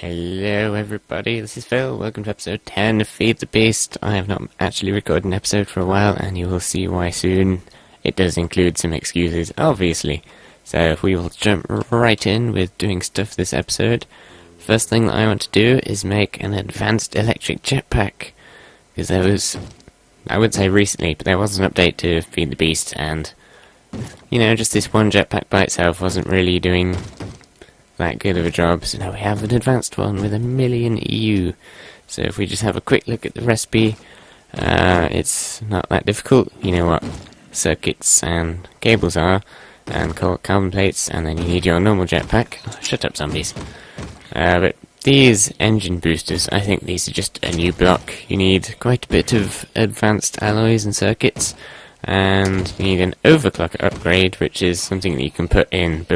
Hello everybody, this is Phil. Welcome to episode 10 of Feed the Beast. I have not actually recorded an episode for a while, and you will see why soon. It does include some excuses, obviously. So we will jump right in with doing stuff this episode. First thing that I want to do is make an advanced electric jetpack. Because there was, I would say recently, but there was an update to Feed the Beast, and, just this one jetpack by itself wasn't really doing that good of a job, so now we have an advanced one with 1,000,000 EU. So if we just have a quick look at the recipe, it's not that difficult. You know what circuits and cables are, and carbon plates, and then you need your normal jetpack. Oh, shut up, zombies. But these engine boosters, I think these are just a new block. You need quite a bit of advanced alloys and circuits, and you need an overclocker upgrade, which is something that you can put in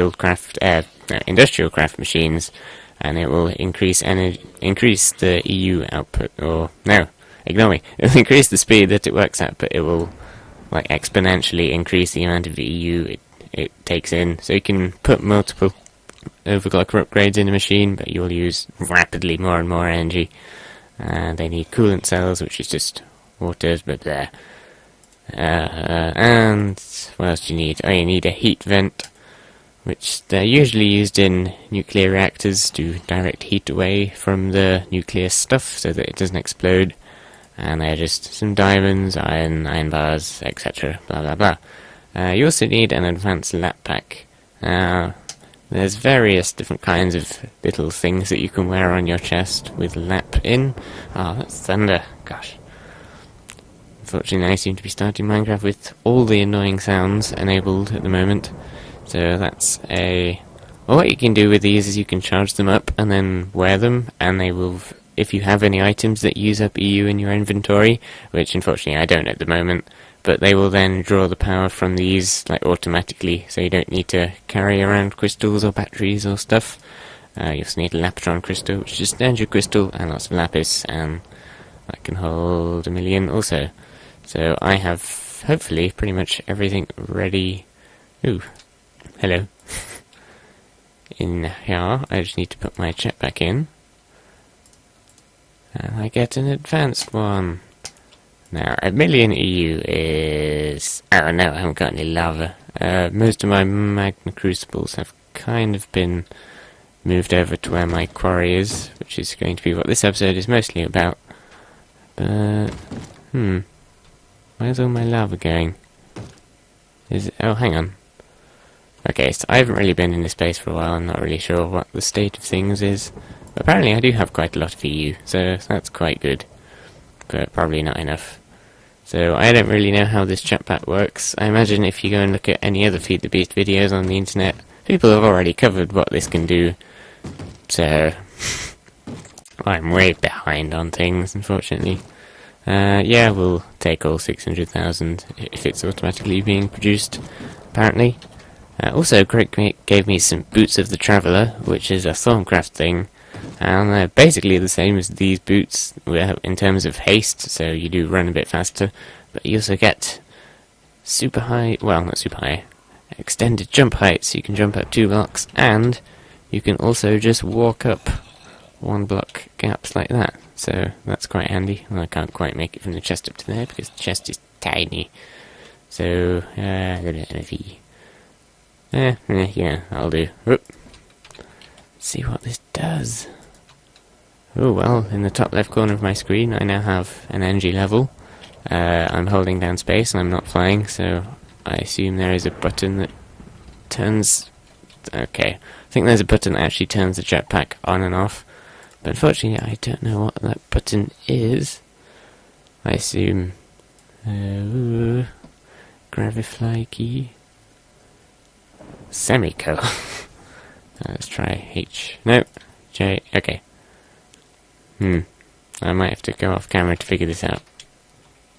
industrial craft machines, and it will increase the EU output, or no, ignore me. It'll increase the speed that it works at, but it will exponentially increase the amount of EU it takes in. So you can put multiple overclocker upgrades in a machine, but you'll use rapidly more and more energy. They need coolant cells, which is just water, but there. And what else do you need? Oh, you need a heat vent, which they're usually used in nuclear reactors to direct heat away from the nuclear stuff so that it doesn't explode. And they're just some diamonds, iron bars, etc. Blah blah blah. You also need an advanced lap pack. There's various different kinds of little things that you can wear on your chest with lap in. Oh, that's thunder. Gosh. Unfortunately, I seem to be starting Minecraft with all the annoying sounds enabled at the moment. So that's well, what you can do with these is you can charge them up and then wear them, and they will, if you have any items that use up EU in your inventory, which unfortunately I don't at the moment, but they will then draw the power from these automatically, so you don't need to carry around crystals or batteries or stuff. You also need a Laptron crystal, which is just an energy crystal, and lots of lapis, and that can hold 1,000,000 also. So I have, hopefully, pretty much everything ready. Ooh, hello. In here, I just need to put my jetpack in. And I get an advanced one. Now, 1,000,000 EU is... Oh no, I haven't got any lava. Most of my magma crucibles have kind of been moved over to where my quarry is, which is going to be what this episode is mostly about. But, where's all my lava going? Oh, hang on. Okay, so I haven't really been in this space for a while. I'm not really sure what the state of things is. But apparently I do have quite a lot of EU, so that's quite good. But probably not enough. So I don't really know how this jetpack works. I imagine if you go and look at any other Feed the Beast videos on the internet, people have already covered what this can do. So I'm way behind on things, unfortunately. Yeah, we'll take all 600,000 if it's automatically being produced, apparently. Also, Greg gave me some Boots of the Traveller, which is a Thorncraft thing, and they're basically the same as these boots in terms of haste, so you do run a bit faster, but you also get super high, well, not super high, extended jump height, so you can jump up 2 blocks, and you can also just walk up 1 block gaps like that. So that's quite handy. Well, I can't quite make it from the chest up to there because the chest is tiny. So, yeah, I'll do. Whoop. Let's see what this does. Oh, well, in the top left corner of my screen, I now have an energy level. I'm holding down space and I'm not flying, so I assume there is a button that turns... Okay, I think there's a button that actually turns the jetpack on and off. But unfortunately, I don't know what that button is. I assume... Gravifly key... Semicolon. Let's try H. No, J. Okay. I might have to go off camera to figure this out.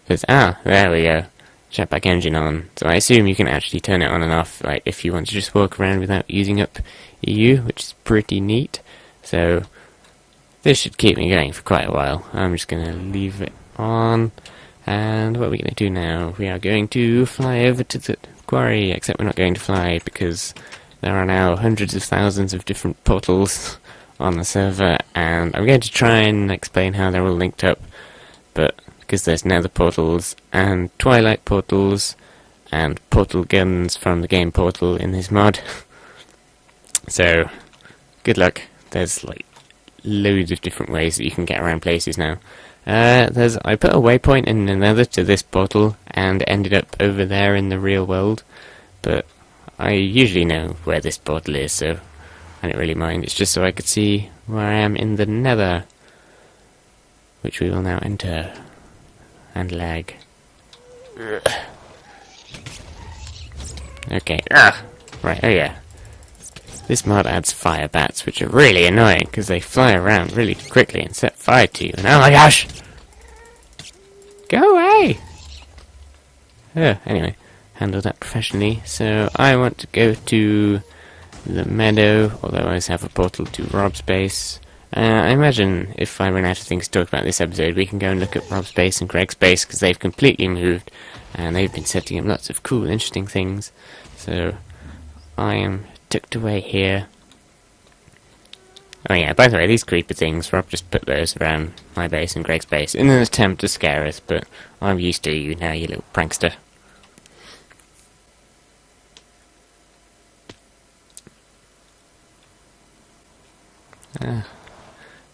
There we go. Jetpack engine on. So I assume you can actually turn it on and off, if you want to just walk around without using up EU, which is pretty neat. So this should keep me going for quite a while. I'm just going to leave it on. And what are we going to do now? We are going to fly over to the quarry, except we're not going to fly because there are now hundreds of thousands of different portals on the server, and I'm going to try and explain how they're all linked up, but because there's nether portals and twilight portals and portal guns from the game Portal in this mod, so good luck. There's like loads of different ways that you can get around places now. I put a waypoint in the nether to this portal and ended up over there in the real world, but I usually know where this portal is, so I don't really mind. It's just so I could see where I am in the nether, which we will now enter. And lag. Ugh. Okay. Right, oh yeah. This mod adds fire bats, which are really annoying, because they fly around really quickly and set fire to you, and oh my gosh! Go away! Anyway, handle that professionally. So, I want to go to the meadow, although I always have a portal to Rob's base. I imagine if I run out of things to talk about this episode, we can go and look at Rob's base and Greg's base, because they've completely moved, and they've been setting up lots of cool, interesting things. So, I am tucked away here. Oh yeah, by the way, these creeper things, Rob just put those around my base and Greg's base in an attempt to scare us, but I'm used to you now, you little prankster.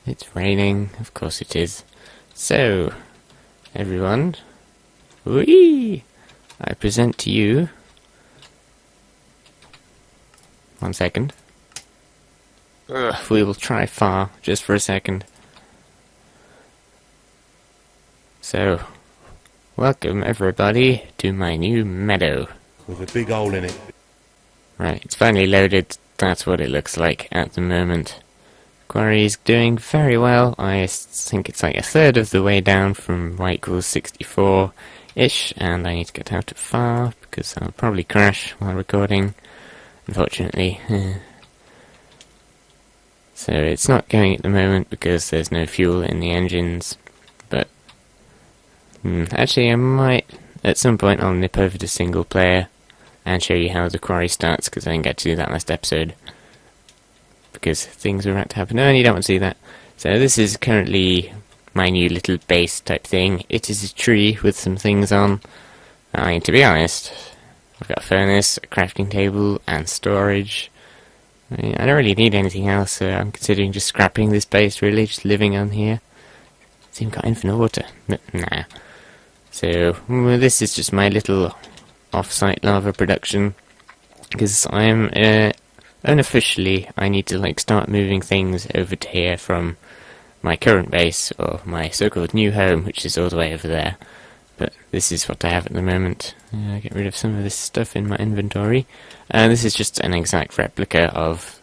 It's raining, of course it is. So, everyone, whee! I present to you... 1 second. We will try far, just for a second. So, welcome everybody to my new meadow. With a big hole in it. Right, it's finally loaded. That's what it looks like at the moment. Quarry is doing very well. I think it's like a third of the way down from y equals 64-ish, and I need to get out of far, because I'll probably crash while recording, unfortunately. So it's not going at the moment because there's no fuel in the engines, but actually I might, at some point I'll nip over to single player and show you how the quarry starts, because I didn't get to do that last episode. Because things are about to happen. No, and you don't want to see that. So this is currently my new little base type thing. It is a tree with some things on. I mean, to be honest, I've got a furnace, a crafting table, and storage. I mean, I don't really need anything else, so I'm considering just scrapping this base, really, just living on here. It's even got infinite water. Nah. So, this is just my little off-site lava production. Because I'm... unofficially, I need to like start moving things over to here from my current base, or my so-called new home, which is all the way over there. But this is what I have at the moment. Get rid of some of this stuff in my inventory. This is just an exact replica of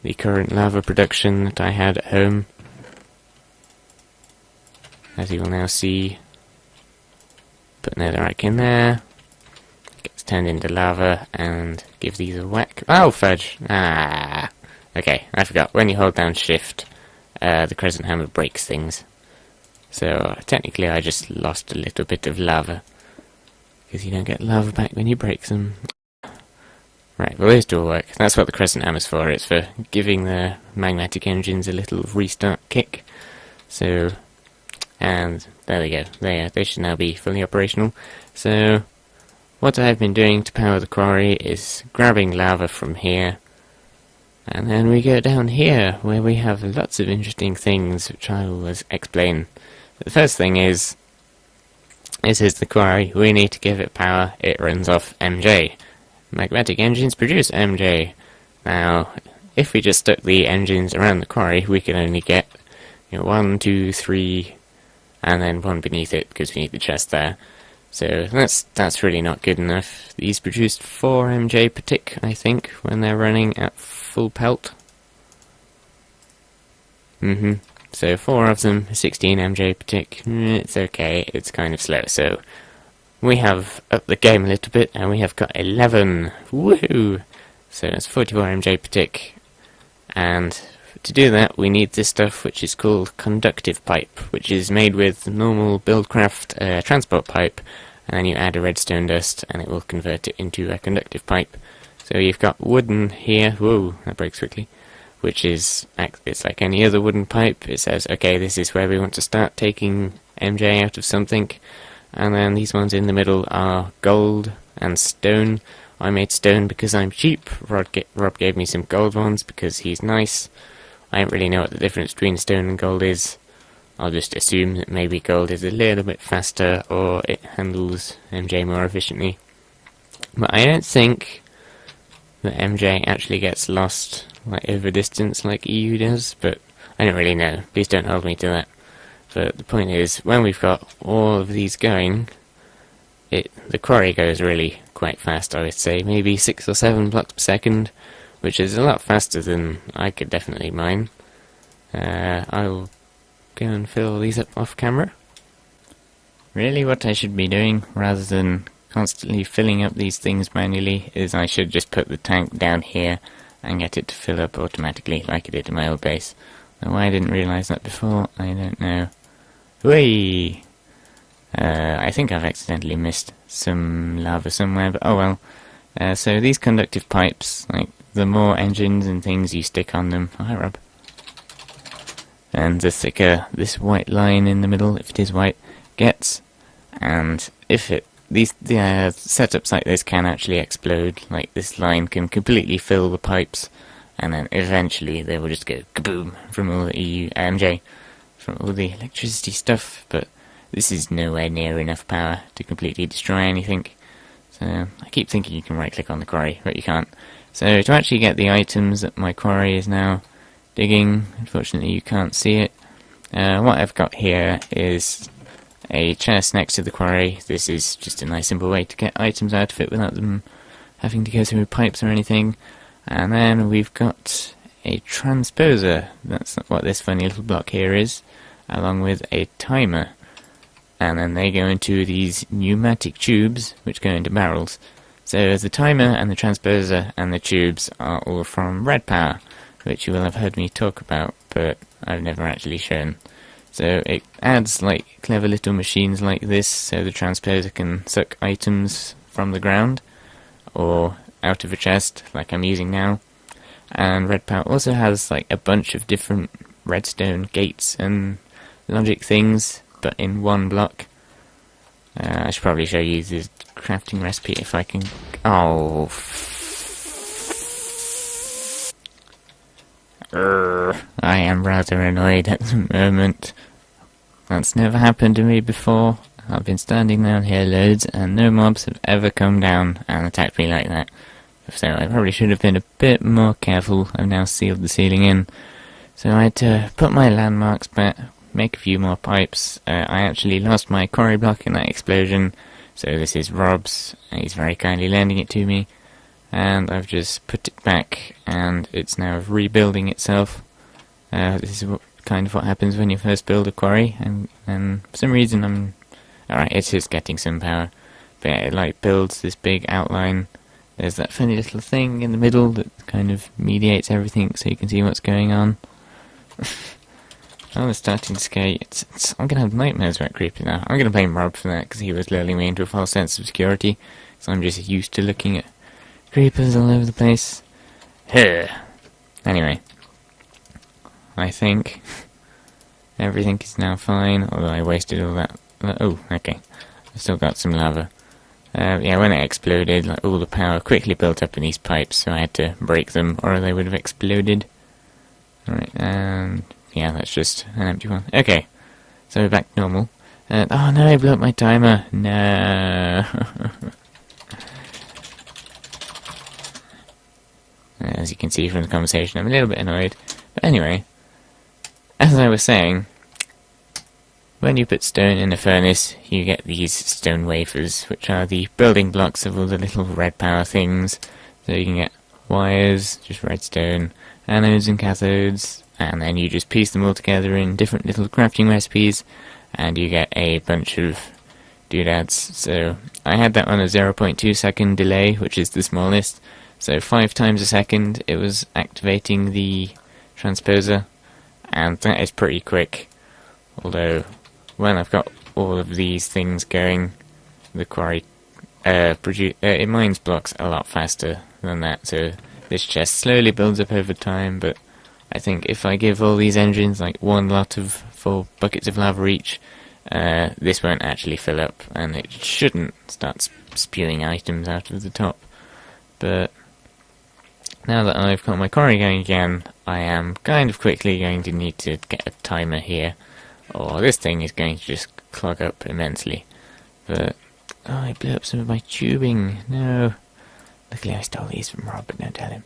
the current lava production that I had at home. As you will now see. Put netherrack in there. Gets turned into lava, and give these a whack. Oh, fudge! Okay, I forgot. When you hold down shift, the crescent hammer breaks things. So, technically I just lost a little bit of lava. Because you don't get lava back when you break them. Right, well these two will work. That's what the crescent hammer's for. It's for giving the magmatic engines a little restart kick. So, and there we go. They should now be fully operational. So, what I've been doing to power the quarry is grabbing lava from here, and then we go down here, where we have lots of interesting things, which I will explain. The first thing is, this is the quarry, we need to give it power, it runs off MJ. Magmatic engines produce MJ. Now, if we just stuck the engines around the quarry, we can only get 1, 2, 3, and then one beneath it, because we need the chest there. So that's really not good enough. These produced 4 MJ per tick, I think, when they're running at full pelt. So 4 of them, 16 MJ per tick. It's okay, it's kind of slow. So we have upped the game a little bit, and we have got 11. Woohoo! So it's 44 MJ per tick. And to do that, we need this stuff which is called conductive pipe, which is made with normal Buildcraft transport pipe, and then you add a redstone dust and it will convert it into a conductive pipe. So you've got wooden here, whoa, that breaks quickly, which is, it's like any other wooden pipe. It says, okay, this is where we want to start taking MJ out of something. And then these ones in the middle are gold and stone. I made stone because I'm cheap. Rob gave me some gold ones because he's nice. I don't really know what the difference between stone and gold is. I'll just assume that maybe gold is a little bit faster, or it handles MJ more efficiently. But I don't think that MJ actually gets lost like over distance like EU does, but I don't really know. Please don't hold me to that. But the point is, when we've got all of these going, the quarry goes really quite fast, I would say. Maybe 6 or 7 blocks per second, which is a lot faster than I could definitely mine. I'll go and fill these up off camera. Really, what I should be doing, rather than constantly filling up these things manually, is I should just put the tank down here and get it to fill up automatically like it did in my old base. Now, why I didn't realise that before, I don't know. Whee! I think I've accidentally missed some lava somewhere, but oh well. So these conductive pipes, like, the more engines and things you stick on them... Oh, hi Rob. And the thicker this white line in the middle, if it is white, gets, and if these setups like this can actually explode. Like, this line can completely fill the pipes, and then eventually they will just go kaboom from all the MJ, from all the electricity stuff. But this is nowhere near enough power to completely destroy anything. So I keep thinking you can right click on the quarry, but you can't. So to actually get the items that my quarry is now digging, unfortunately you can't see it. What I've got here is a chest next to the quarry. This is just a nice simple way to get items out of it without them having to go through pipes or anything. And then we've got a transposer, that's what this funny little block here is, along with a timer. And then they go into these pneumatic tubes, which go into barrels. So the timer and the transposer and the tubes are all from Red Power, which you will have heard me talk about, but I've never actually shown. So it adds like clever little machines like this, so the transposer can suck items from the ground, or out of a chest, like I'm using now. And Red Power also has like a bunch of different redstone gates and logic things, but in one block. I should probably show you the crafting recipe if I can... Oh... I am rather annoyed at the moment. That's never happened to me before. I've been standing down here loads and no mobs have ever come down and attacked me like that. So I probably should have been a bit more careful. I've now sealed the ceiling in. So I had to put my landmarks back, make a few more pipes. I actually lost my quarry block in that explosion. So this is Rob's. He's very kindly lending it to me. And I've just put it back, and it's now rebuilding itself. This is kind of what happens when you first build a quarry, and for some reason alright, it is getting some power, but yeah, it like builds this big outline. There's that funny little thing in the middle that kind of mediates everything, so you can see what's going on. I was starting to skate. I'm gonna have nightmares about creepers now. I'm gonna blame Rob for that, because he was lulling me into a false sense of security, so I'm just used to looking at creepers all over the place. Anyway, I think everything is now fine, although I wasted all that. Oh, okay. I've still got some lava. Yeah, when it exploded, like, all the power quickly built up in these pipes, so I had to break them, or they would have exploded. Alright, and yeah, that's just an empty one. Okay, so we're back to normal. Oh no, I blew up my timer. No. As you can see from the conversation, I'm a little bit annoyed. But anyway, as I was saying, when you put stone in a furnace, you get these stone wafers, which are the building blocks of all the little red power things. So you can get wires, just redstone, anodes and cathodes, and then you just piece them all together in different little crafting recipes, and you get a bunch of doodads. So I had that on a 0.2 second delay, which is the smallest. So 5 times a second it was activating the transposer, and that is pretty quick. Although, when I've got all of these things going, the quarry it mines blocks a lot faster than that. So this chest slowly builds up over time, but I think if I give all these engines like one lot of 4 buckets of lava each, this won't actually fill up, and it shouldn't start spewing items out of the top. But now that I've got my quarry going again, I am kind of quickly going to need to get a timer here, or this thing is going to just clog up immensely. But, oh, I blew up some of my tubing. No. Luckily I stole these from Rob, but don't tell him.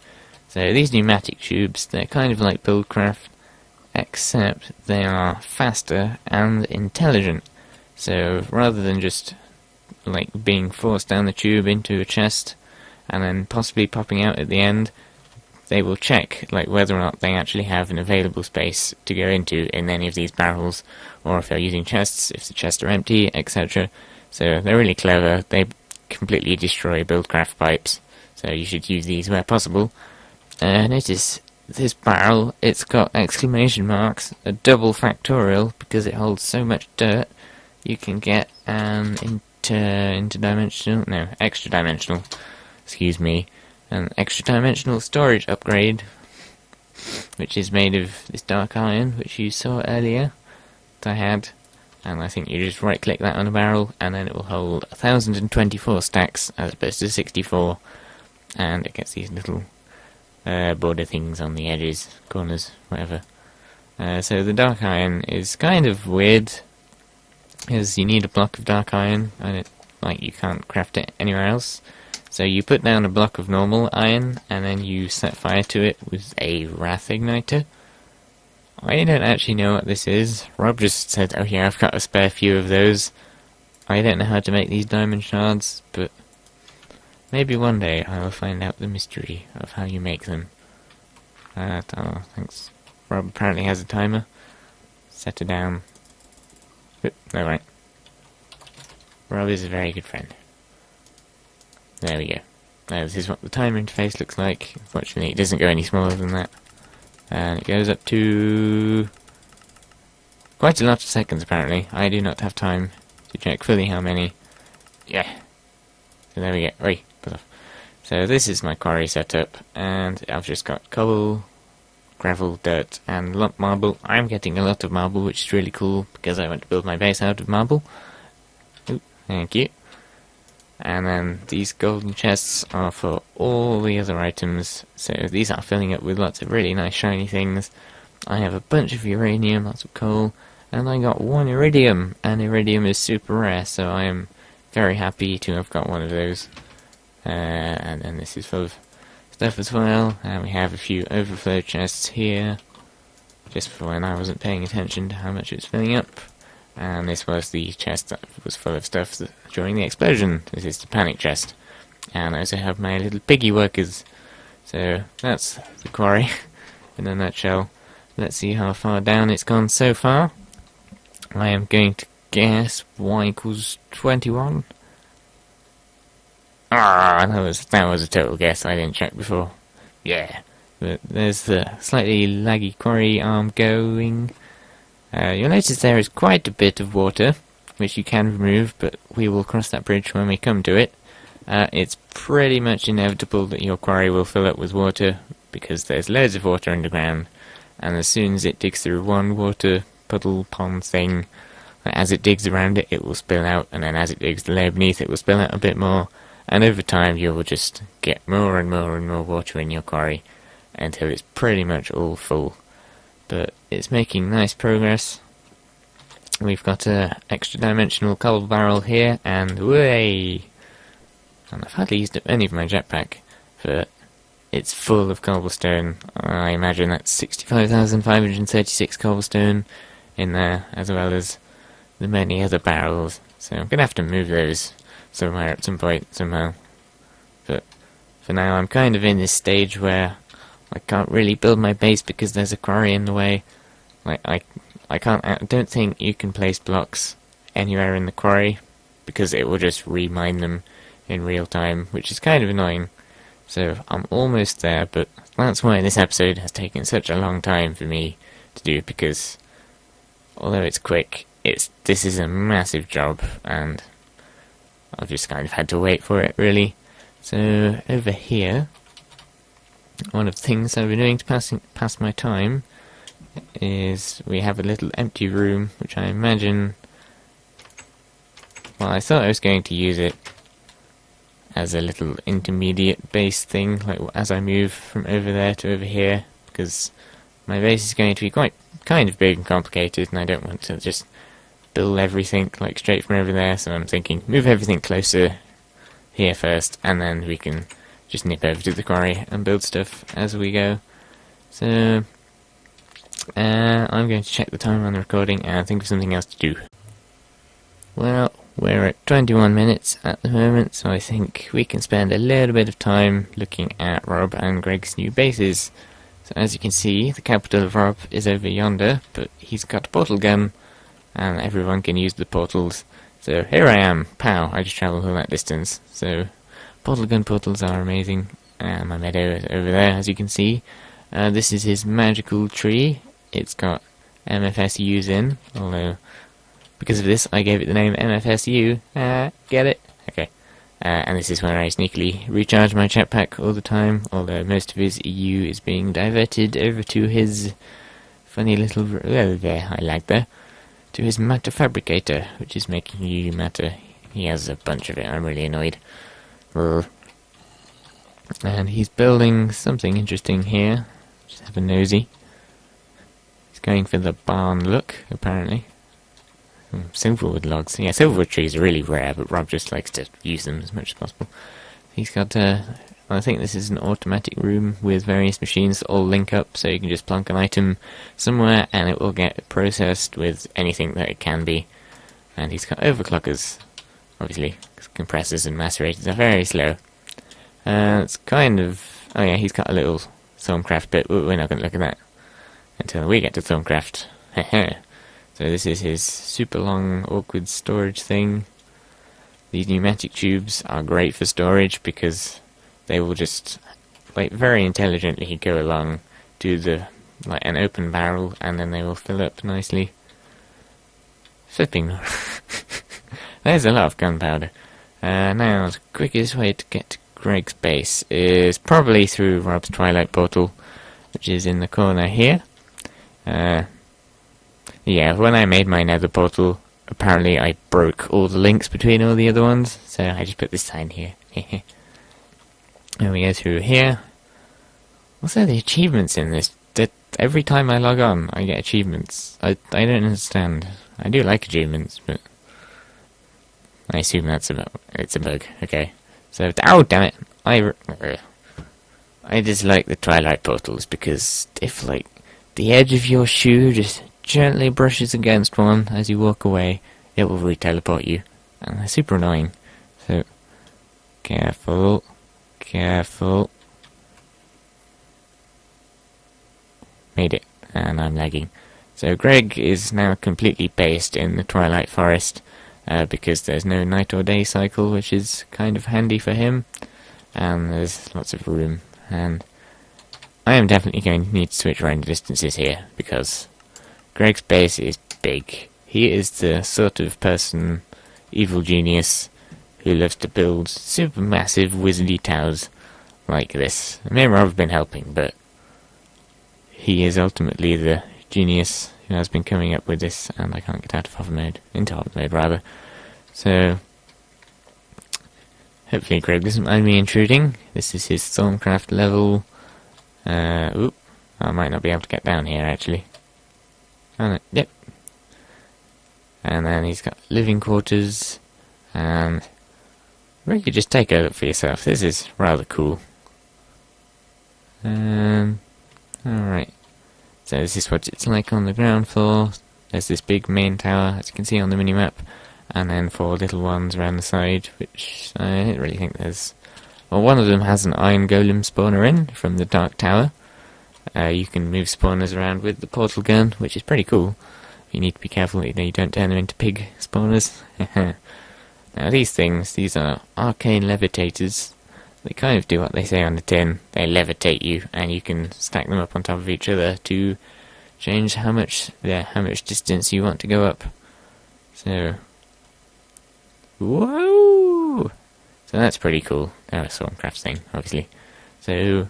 So these pneumatic tubes, they're kind of like Buildcraft, except they are faster and intelligent. So rather than just like being forced down the tube into a chest and then possibly popping out at the end, they will check like whether or not they actually have an available space to go into in any of these barrels, or if they're using chests, if the chests are empty, etc. So they're really clever. They completely destroy Buildcraft pipes, so you should use these where possible. Notice this barrel, it's got exclamation marks, a double factorial, because it holds so much dirt. You can get an extra dimensional, an extra dimensional storage upgrade, which is made of this dark iron, which you saw earlier, that I had, and I think you just right click that on a barrel, and then it will hold 1024 stacks, as opposed to 64, and it gets these little border things on the edges, corners, whatever. So the dark iron is kind of weird, because you need a block of dark iron, and you can't craft it anywhere else. So you put down a block of normal iron, and then you set fire to it with a wrath igniter. I don't actually know what this is. Rob just said, oh yeah, I've got a spare few of those. I don't know how to make these diamond shards, but maybe one day I will find out the mystery of how you make them. Oh, thanks. Rob apparently has a timer. Set her down. Alright. Rob is a very good friend. There we go. Now this is what the timer interface looks like. Unfortunately it doesn't go any smaller than that. And it goes up to quite a lot of seconds apparently. I do not have time to check fully how many. Yeah. So there we go. Oi, put off. So this is my quarry setup, and I've just got cobble, gravel, dirt, and lump marble. I'm getting a lot of marble, which is really cool, because I want to build my base out of marble. Ooh, thank you. And then these golden chests are for all the other items, so these are filling up with lots of really nice shiny things. I have a bunch of uranium, lots of coal, and I got 1 iridium, and iridium is super rare, so I am very happy to have got one of those. And then this is full of stuff as well, and we have a few overflow chests here, just for when I wasn't paying attention to how much it's filling up. And this was the chest that was full of stuff during the explosion. This is the panic chest. And I also have my little piggy workers. So that's the quarry in a nutshell. Let's see how far down it's gone so far. I am going to guess y equals 21. That was a total guess. I didn't check before. Yeah. But there's the slightly laggy quarry arm going. You'll notice there is quite a bit of water, which you can remove, but we will cross that bridge when we come to it. It's pretty much inevitable that your quarry will fill up with water, because there's loads of water underground, and as soon as it digs through one water puddle pond thing, as it digs around it, it will spill out, and then as it digs the layer beneath, it will spill out a bit more, and over time you will just get more and more and more water in your quarry, until it's pretty much all full. But it's making nice progress. We've got a extra dimensional cobble barrel here, and way. And I've hardly used up any of my jetpack, but it's full of cobblestone. I imagine that's 65,536 cobblestone in there, as well as the many other barrels. So I'm gonna have to move those somewhere at some point somehow. But for now, I'm kind of in this stage where I can't really build my base because there's a quarry in the way. I don't think you can place blocks anywhere in the quarry, because it will just remine them in real time, which is kind of annoying. So I'm almost there, but that's why this episode has taken such a long time for me to do, because although it's quick, this is a massive job, and I've just kind of had to wait for it, really. So over here, one of the things I've been doing to pass my time is we have a little empty room, which I imagine... Well, I thought I was going to use it as a little intermediate base thing, like as I move from over there to over here, because my base is going to be kind of big and complicated, and I don't want to just build everything like straight from over there, so I'm thinking move everything closer here first, and then we can just nip over to the quarry and build stuff as we go. So I'm going to check the time on the recording and think of something else to do. Well, we're at 21 minutes at the moment, so I think we can spend a little bit of time looking at Rob and Greg's new bases. So as you can see, the capital of Rob is over yonder, but he's got a portal gun, and everyone can use the portals. So here I am, pow, I just travelled all that distance. So portal gun portals are amazing. My meadow is over there, as you can see. This is his magical tree. It's got MFSUs in, although because of this I gave it the name MFSU. Get it? Okay. And this is where I sneakily recharge my jetpack all the time, although most of his EU is being diverted over to his funny little... there, I like that. To his matter fabricator, which is making EU matter. He has a bunch of it, I'm really annoyed. And he's building something interesting here. Just have a nosy. He's going for the barn look, apparently. Silverwood logs. Yeah, silverwood trees are really rare, but Rob just likes to use them as much as possible. He's got, I think this is an automatic room with various machines that all link up, so you can just plonk an item somewhere and it will get processed with anything that it can be. And he's got overclockers, obviously, because compressors and macerators are very slow. It's kind of... Oh yeah, he's got a little Thorncraft bit, but we're not going to look at that until we get to Thorncraft. So this is his super long, awkward storage thing. These pneumatic tubes are great for storage because they will just, like, very intelligently go along to the, like, an open barrel, and then they will fill up nicely. Flipping. There's a lot of gunpowder. Now, the quickest way to get to Greg's base is probably through Rob's Twilight portal, which is in the corner here. Yeah, when I made my nether portal, apparently I broke all the links between all the other ones, so I just put this sign here. And we go through here. Also, the achievements in this, that every time I log on, I get achievements. I don't understand. I do like achievements, but I assume it's a bug. Okay. So, oh damn it! I dislike the Twilight portals because if, like, the edge of your shoe just gently brushes against one as you walk away, it will re-teleport you, and they're super annoying. So, careful. Made it, and I'm lagging. So Greg is now completely based in the Twilight Forest, because there's no night or day cycle, which is kind of handy for him, and there's lots of room, and I am definitely going to need to switch around the distances here, because Greg's base is big. He is the sort of person, evil genius, who loves to build super massive wizardy towers like this. Me and Rob have been helping, but he is ultimately the genius who has been coming up with this, and I can't get out of hover mode, into hover mode rather. So, hopefully Greg doesn't mind me intruding. This is his Thorncraft level. Oop, I might not be able to get down here actually. Yep. And then he's got living quarters, and really just take a look for yourself. This is rather cool. Alright. So this is what it's like on the ground floor. There's this big main tower, as you can see on the minimap, and then 4 little ones around the side, which I don't really think there's... Well, one of them has an iron golem spawner in from the Dark Tower. You can move spawners around with the portal gun, which is pretty cool. You need to be careful that you don't turn them into pig spawners. Now these are arcane levitators. They kind of do what they say on the tin. They levitate you, and you can stack them up on top of each other to change how much distance you want to go up. So, whoa! So that's pretty cool. That was Thorncraft's thing, obviously. So,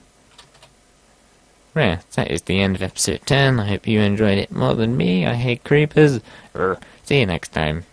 Well, that is the end of episode 10. I hope you enjoyed it more than me. I hate creepers. See you next time.